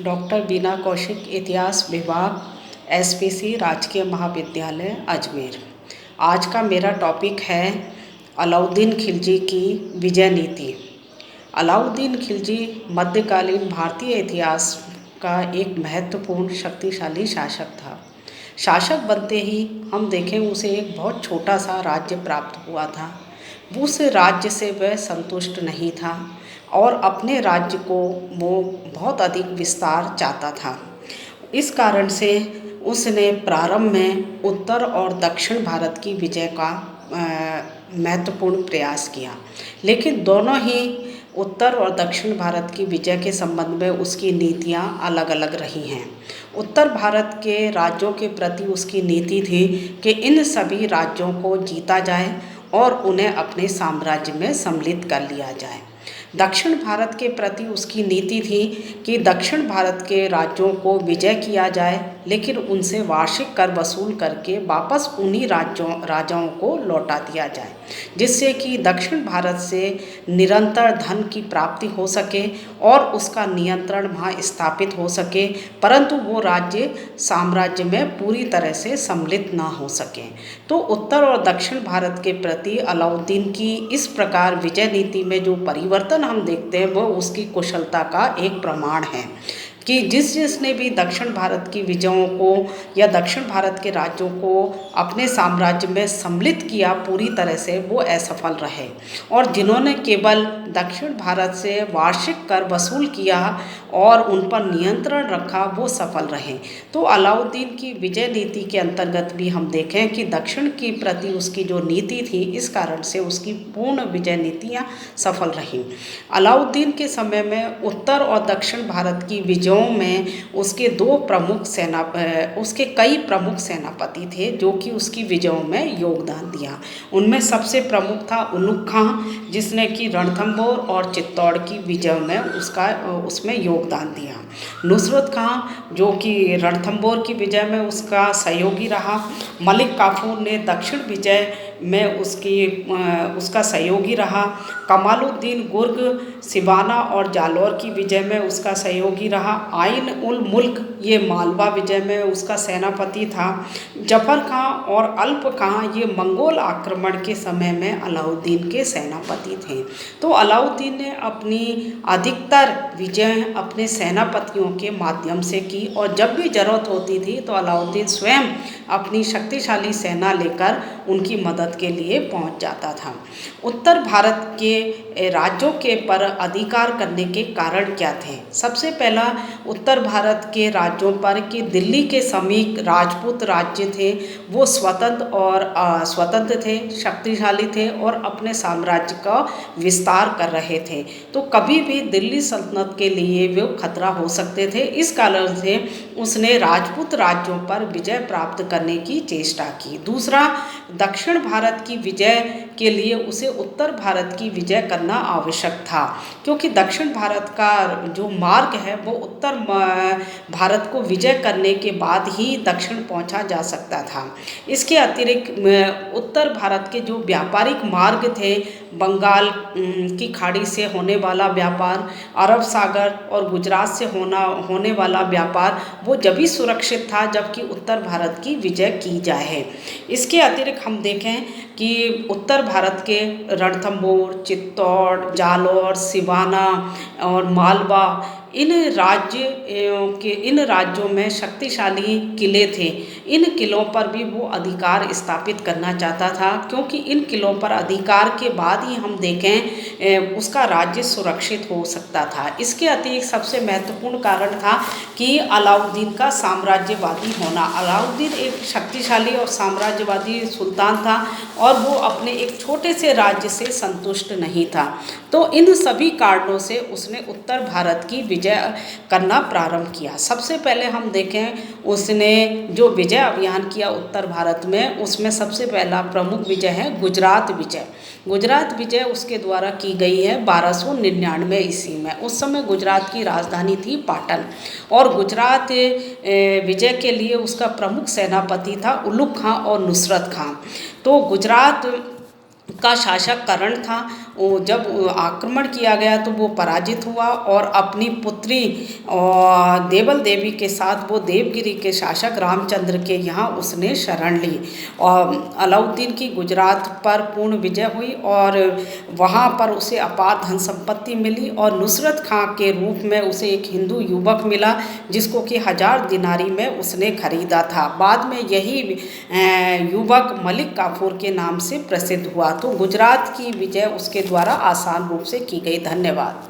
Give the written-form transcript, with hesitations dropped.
Doctor बीना कौशिक, इतिहास विभाग, SPC राजकीय महाविद्यालय अजमेर। आज का मेरा टॉपिक है अलाउद्दीन खिलजी की विजय नीति। अलाउद्दीन खिलजी मध्यकालीन भारतीय इतिहास का एक महत्वपूर्ण शक्तिशाली शासक था। शासक बनते ही हम देखें उसे एक बहुत छोटा सा राज्य प्राप्त हुआ था। उस राज्य से वह संतुष्ट नहीं था और अपने राज्य को वो बहुत अधिक विस्तार चाहता था। इस कारण से उसने प्रारंभ में उत्तर और दक्षिण भारत की विजय का महत्वपूर्ण प्रयास किया, लेकिन दोनों ही उत्तर और दक्षिण भारत की विजय के संबंध में उसकी नीतियाँ अलग अलग रही हैं। उत्तर भारत के राज्यों के प्रति उसकी नीति थी कि इन सभी राज्यों को जीता जाए और उन्हें अपने साम्राज्य में सम्मिलित कर लिया जाए। दक्षिण भारत के प्रति उसकी नीति थी कि दक्षिण भारत के राज्यों को विजय किया जाए, लेकिन उनसे वार्षिक कर वसूल करके वापस उन्हीं राजाओं को लौटा दिया जाए, जिससे कि दक्षिण भारत से निरंतर धन की प्राप्ति हो सके और उसका नियंत्रण वहाँ स्थापित हो सके, परंतु वो राज्य साम्राज्य में पूरी तरह से सम्मिलित ना हो सके। तो उत्तर और दक्षिण भारत के प्रति अलाउद्दीन की इस प्रकार विजय नीति में जो परिवर्तन हम देखते हैं वो उसकी कुशलता का एक प्रमाण है कि जिसने भी दक्षिण भारत की विजयों को या दक्षिण भारत के राज्यों को अपने साम्राज्य में सम्मिलित किया पूरी तरह से वो असफल रहे, और जिन्होंने केवल दक्षिण भारत से वार्षिक कर वसूल किया और उन पर नियंत्रण रखा वो सफल रहे। तो अलाउद्दीन की विजय नीति के अंतर्गत भी हम देखें कि दक्षिण के प्रति उसकी जो नीति थी, इस कारण से उसकी पूर्ण विजय नीतियाँ सफल रहीं। अलाउद्दीन के समय में उत्तर और दक्षिण भारत की विजयों में उसके कई प्रमुख सेनापति थे जो कि उसकी विजयों में योगदान दिया। उनमें सबसे प्रमुख था उलुग खां, जिसने कि रणथंभौर और चित्तौड़ की विजय में उसमें योगदान दिया। नुसरत खां, जो कि रणथंभौर की विजय में उसका सहयोगी रहा। मलिक काफूर ने दक्षिण विजय में उसका सहयोगी रहा। कमालुद्दीन गुर्ग, सिवाना और जालौर की विजय में उसका सहयोगी रहा। आइन उल मुल्क ये मालवा विजय में उसका सेनापति था। जफर खां और अल्प खां ये मंगोल आक्रमण के समय में अलाउद्दीन के सेनापति थे। तो अलाउद्दीन ने अपनी अधिकतर विजय अपने सेनापतियों के माध्यम से की, और जब भी जरूरत होती थी तो अलाउद्दीन स्वयं अपनी शक्तिशाली सेना लेकर उनकी मदद के लिए पहुंच जाता था। उत्तर भारत के राज्यों के पर अधिकार करने के कारण क्या थे? सबसे पहला उत्तर भारत के राज्यों पर कि दिल्ली के समीप राजपूत राज्य थे, वो स्वतंत्र थे, शक्तिशाली थे और अपने साम्राज्य का विस्तार कर रहे थे। तो कभी भी दिल्ली सल्तनत के लिए वे खतरा हो सकते थे। इस कारण से उसने राजपूत राज्यों पर विजय प्राप्त करने की चेष्टा की। दूसरा, दक्षिण भारत की विजय के लिए उसे उत्तर भारत की विजय करना आवश्यक था, क्योंकि दक्षिण भारत का जो मार्ग है वो उत्तर भारत को विजय करने के बाद ही दक्षिण पहुंचा जा सकता था। इसके अतिरिक्त उत्तर भारत के जो व्यापारिक मार्ग थे, बंगाल की खाड़ी से होने वाला व्यापार, अरब सागर और गुजरात से होने वाला व्यापार, वो जभी सुरक्षित था जबकि उत्तर भारत की विजय की जाए। इसके अतिरिक्त हम देखें कि उत्तर भारत के रणथंभौर, चित्तौड़, जालौर, सिवाना और मालवा, इन राज्यों में शक्तिशाली किले थे। इन किलों पर भी वो अधिकार स्थापित करना चाहता था, क्योंकि इन किलों पर अधिकार के बाद ही हम देखें उसका राज्य सुरक्षित हो सकता था। इसके अतिरिक्त सबसे महत्वपूर्ण कारण था कि अलाउद्दीन का साम्राज्यवादी होना। अलाउद्दीन एक शक्तिशाली और साम्राज्यवादी सुल्तान था और वो अपने एक छोटे से राज्य से संतुष्ट नहीं था। तो इन सभी कारणों से उसने उत्तर भारत की विजय करना प्रारंभ किया। सबसे पहले हम देखें उसने जो विजय अभियान किया उत्तर भारत में, उसमें सबसे पहला प्रमुख विजय है गुजरात विजय। गुजरात विजय उसके द्वारा की गई है 1299 ईस्वी में। उस समय गुजरात की राजधानी थी पाटन, और गुजरात विजय के लिए उसका प्रमुख सेनापति था उलुग खां और नुसरत खां। तो गुजरात का शासक करण था, जब आक्रमण किया गया तो वो पराजित हुआ और अपनी पुत्री देवल देवी के साथ वो देवगिरी के शासक रामचंद्र के यहाँ उसने शरण ली और अलाउद्दीन की गुजरात पर पूर्ण विजय हुई और वहाँ पर उसे अपार धन संपत्ति मिली और नुसरत खां के रूप में उसे एक हिंदू युवक मिला जिसको कि 1000 दिनारी में उसने खरीदा था। बाद में यही युवक मलिक काफूर के नाम से प्रसिद्ध हुआ। तो गुजरात की विजय उसके द्वारा आसान रूप से की गई। धन्यवाद।